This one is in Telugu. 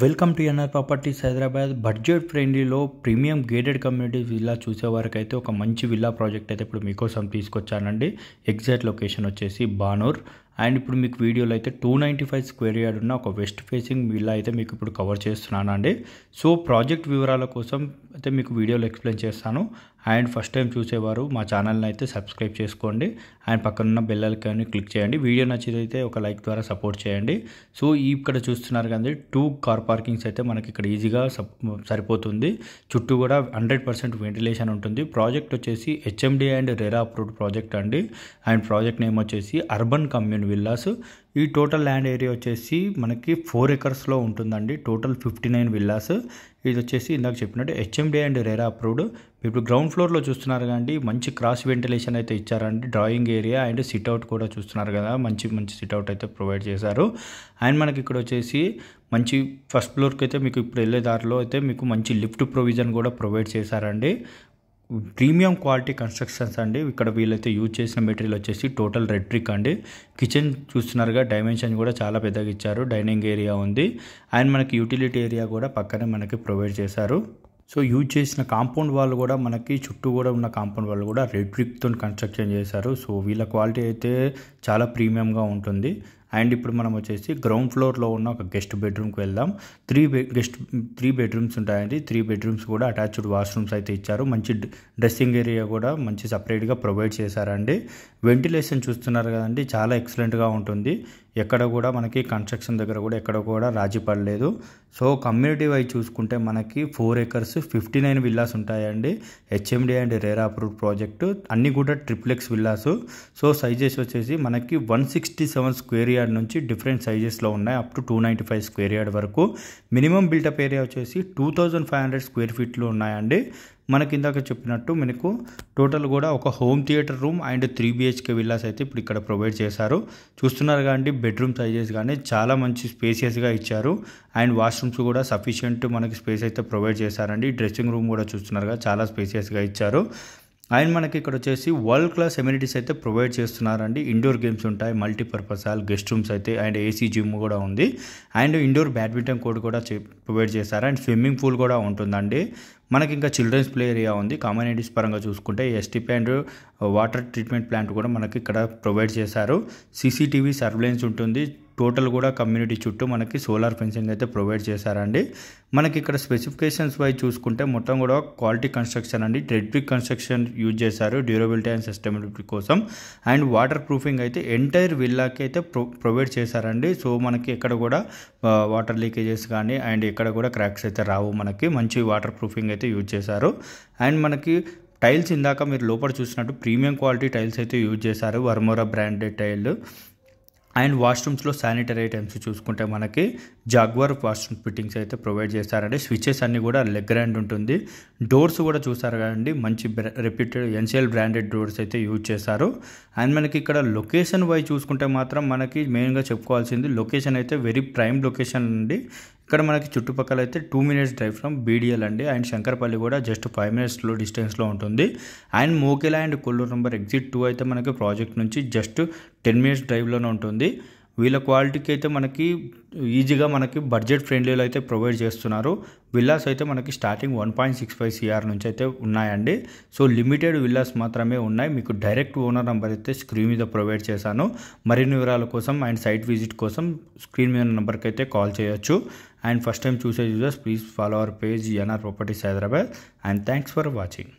Welcome to NR properties Hyderabad. Budget ఫ్రెండ్లీలో ప్రీమియం గేటెడ్ కమ్యూనిటీ విల్లా చూసేవారికి అయితే ఒక మంచి విల్లా ప్రాజెక్ట్ అయితే ఇప్పుడు మీకోసం తీసుకొచ్చానండి. ఎగ్జాక్ట్ లొకేషన్ వచ్చేసి బానూర్. అండ్ ఇప్పుడు మీకు వీడియోలో అయితే 295 స్క్వేర్ యార్డ్ ఉన్న ఒక వెస్ట్ ఫేసింగ్ విల్లా అయితే మీకు ఇప్పుడు కవర్ చేస్తున్నానండి. సో ప్రాజెక్ట్ వివరాల కోసం అయితే మీకు వీడియోలో ఎక్స్ప్లెయిన్ చేస్తాను. అండ్ ఫస్ట్ టైం చూసేవారు మా ఛానల్ని అయితే సబ్స్క్రైబ్ చేసుకోండి. అండ్ పక్కనున్న బెల్ ఐకాన్ని క్లిక్ చేయండి. వీడియో నచ్చితే ఒక లైక్ ద్వారా సపోర్ట్ చేయండి. సో ఇక్కడ చూస్తున్నారు కానీ 2 కార్ పార్కింగ్స్ అయితే మనకి ఇక్కడ ఈజీగా సరిపోతుంది. చుట్టూ కూడా 100% వెంటిలేషన్ ఉంటుంది. ప్రాజెక్ట్ వచ్చేసి HMD and RERA approved project అండి. అండ్ ప్రాజెక్ట్ నేమ్ వచ్చేసి అర్బన్ కమ్యూన్ విల్లాస్. ఈ టోటల్ ల్యాండ్ ఏరియా వచ్చేసి మనకి 4 ఎకర్స్లో ఉంటుందండి. Total 59 villas. ఇది వచ్చేసి ఇందాక చెప్పినట్టు హెచ్ఎండి అండ్ రెరా అప్రూవ్డ్. ఇప్పుడు గ్రౌండ్ ఫ్లోర్లో చూస్తున్నారు కానీ మంచి క్రాస్ వెంటిలేషన్ అయితే ఇచ్చారండి. డ్రాయింగ్ ఏరియా అండ్ సిట్అవుట్ కూడా చూస్తున్నారు కదా, మంచి సిట్అవుట్ అయితే ప్రొవైడ్ చేశారు. అండ్ మనకి ఇక్కడ వచ్చేసి మంచి ఫస్ట్ ఫ్లోర్కి అయితే మీకు ఇప్పుడు వెళ్ళే దారిలో అయితే మీకు మంచి లిఫ్ట్ ప్రొవిజన్ కూడా ప్రొవైడ్ చేశారండి. ప్రీమియం క్వాలిటీ కన్స్ట్రక్షన్స్ అండి. ఇక్కడ వీళ్ళైతే యూజ్ చేసిన మెటీరియల్ వచ్చేసి టోటల్ రెడ్ బ్రిక్ అండి. కిచెన్ చూస్తున్నారుగా, డైమెన్షన్ కూడా చాలా పెద్దగా ఇచ్చారు. డైనింగ్ ఏరియా ఉంది. అండ్ మనకి యూటిలిటీ ఏరియా కూడా పక్కనే మనకి ప్రొవైడ్ చేశారు. సో యూజ్ చేసిన కాంపౌండ్ వాళ్ళు కూడా మనకి చుట్టూ కూడా ఉన్న కాంపౌండ్ వాళ్ళు కూడా రెడ్ బ్రిక్తో కన్స్ట్రక్షన్ చేశారు. సో వీళ్ళ క్వాలిటీ అయితే చాలా ప్రీమియంగా ఉంటుంది. అండ్ ఇప్పుడు మనం వచ్చేసి గ్రౌండ్ ఫ్లోర్లో ఉన్న ఒక గెస్ట్ బెడ్రూమ్కి వెళ్దాం. 3 బెడ్రూమ్స్ ఉంటాయండి. 3 బెడ్రూమ్స్ కూడా అటాచ్డ్ వాష్రూమ్స్ అయితే ఇచ్చారు. మంచి డ్రెస్సింగ్ ఏరియా కూడా మంచి సపరేట్గా ప్రొవైడ్ చేశారండి. వెంటిలేషన్ చూస్తున్నారు కదండి, చాలా ఎక్సలెంట్గా ఉంటుంది. ఎక్కడ కూడా మనకి కన్స్ట్రక్షన్ దగ్గర కూడా ఎక్కడ కూడా రాజీ పడలేదు. సో కమ్యూనిటీ వైజ్ చూసుకుంటే మనకి 4 ఎకర్స్ 59 విల్లాస్ ఉంటాయండి. HMD and RERA approved project. అన్నీ కూడా ట్రిప్లెక్స్ విల్లాస్. సో సైజెస్ వచ్చేసి మనకి 167 స్క్వేర్ యార్డ్ నుంచి డిఫరెంట్ సైజెస్లో ఉన్నాయి, అప్ టు 295 స్క్వేర్ యార్డ్ వరకు. మినిమం బిల్టప్ ఏరియా వచ్చేసి 2500 స్క్వేర్ ఫీట్లు ఉన్నాయండి. మనకి ఇందాక చెప్పినట్టు మనకు టోటల్ కూడా ఒక home theatre room and 3 BHK villas అయితే ఇప్పుడు ఇక్కడ ప్రొవైడ్ చేశారు. చూస్తున్నారు కానీ బెడ్రూమ్ సైజెస్ కానీ చాలా మంచి స్పేసియస్గా ఇచ్చారు. అండ్ వాష్రూమ్స్ కూడా సఫిషియెంట్ మనకి స్పేస్ అయితే ప్రొవైడ్ చేశారండి. డ్రెస్సింగ్ రూమ్ కూడా చూస్తున్నారుగా, చాలా స్పేసియస్గా ఇచ్చారు. అండ్ మనకి ఇక్కడ వచ్చేసి వరల్డ్ క్లాస్ ఎమ్యూనిటీస్ అయితే ప్రొవైడ్ చేస్తున్నారండి. ఇండోర్ గేమ్స్ ఉంటాయి, మల్టీపర్పస్ హాల్, గెస్ట్ రూమ్స్ అయితే, అండ్ ఏసీ జిమ్ కూడా ఉంది. అండ్ ఇండోర్ బ్యాడ్మింటన్ కోర్ట్ కూడా ప్రొవైడ్ చేశారు. అండ్ స్విమ్మింగ్ పూల్ కూడా ఉంటుందండి. మనకి ఇంకా చిల్డ్రన్స్ ప్లే ఏరియా ఉంది. కమ్యూనిటీస్ పరంగా చూసుకుంటే STP and water treatment plant కూడా మనకి ఇక్కడ ప్రొవైడ్ చేశారు. సీసీటీవీ సర్వేలెన్స్ ఉంటుంది. టోటల్ కూడా కమ్యూనిటీ చుట్టూ మనకి సోలార్ ఫెన్సింగ్ అయితే ప్రొవైడ్ చేశారండి. మనకి ఇక్కడ స్పెసిఫికేషన్స్ వైజ్ చూసుకుంటే మొత్తం కూడా క్వాలిటీ కన్స్ట్రక్షన్ అండి. రెడ్ బ్రిక్ కన్స్ట్రక్షన్ యూజ్ చేశారు డ్యూరబిలిటీ అండ్ సస్టైనబిలిటీ కోసం. అండ్ వాటర్ ప్రూఫింగ్ అయితే ఎంటైర్ విల్లాకి అయితే ప్రొవైడ్ చేశారండి. సో మనకి ఎక్కడ కూడా వాటర్ లీకేజెస్ కానీ అండ్ ఎక్కడ కూడా క్రాక్స్ అయితే రావు. మనకి మంచి వాటర్ ప్రూఫింగ్ అయితే యూజ్ చేశారు. అండ్ మనకి టైల్స్ ఇందాక మీరు లోపల చూసినట్టు ప్రీమియం క్వాలిటీ టైల్స్ అయితే యూజ్ చేశారు, వర్మోరా బ్రాండెడ్ టైల్. అండ్ వాష్రూమ్స్లో శానిటరీ ఐటమ్స్ చూసుకుంటే మనకి జాగ్వార్ వాష్రూమ్ ఫిట్టింగ్స్ అయితే ప్రొవైడ్ చేస్తారండి. స్విచెస్ అన్నీ కూడా లెగ్ గ్రాండ్ ఉంటుంది. డోర్స్ కూడా చూసారు కదండి, మంచి రెప్యూటెడ్ ఎన్సిఎల్ బ్రాండెడ్ డోర్స్ అయితే యూజ్ చేశారు. అండ్ మనకి ఇక్కడ లొకేషన్ వైజ్ చూసుకుంటే మాత్రం మనకి మెయిన్గా చెప్పుకోవాల్సింది లొకేషన్ అయితే వెరీ ప్రైమ్ లొకేషన్ అండి. ఇక్కడ మనకి చుట్టుపక్కల అయితే 2 minutes డ్రైవ్ ఫ్రమ్ బీడిఎల్ అండి. అండ్ శంకర్పల్లి కూడా జస్ట్ 5 minutes డిస్టెన్స్లో ఉంటుంది. And Mokila and Kollur number exit 2 అయితే మనకి ప్రాజెక్ట్ నుంచి జస్ట్ 10 minutes డ్రైవ్లోనే ఉంటుంది. వీళ్ళ క్వాలిటీకి అయితే మనకి ఈజీగా మనకి బడ్జెట్ ఫ్రెండ్లీలో అయితే ప్రొవైడ్ చేస్తున్నారు. విల్లాస్ అయితే మనకి స్టార్టింగ్ 1.65 CR నుంచి అయితే ఉన్నాయండి. సో లిమిటెడ్ విల్లాస్ మాత్రమే ఉన్నాయి. మీకు డైరెక్ట్ ఓనర్ నెంబర్ అయితే స్క్రీన్ మీద ప్రొవైడ్ చేశాను. మరిన్ని వివరాల కోసం అండ్ సైట్ విజిట్ కోసం స్క్రీన్ మీద నెంబర్కి అయితే కాల్ చేయొచ్చు. అండ్ ఫస్ట్ టైం చూసే users please follow our page N R properties Hyderabad. And thanks for watching.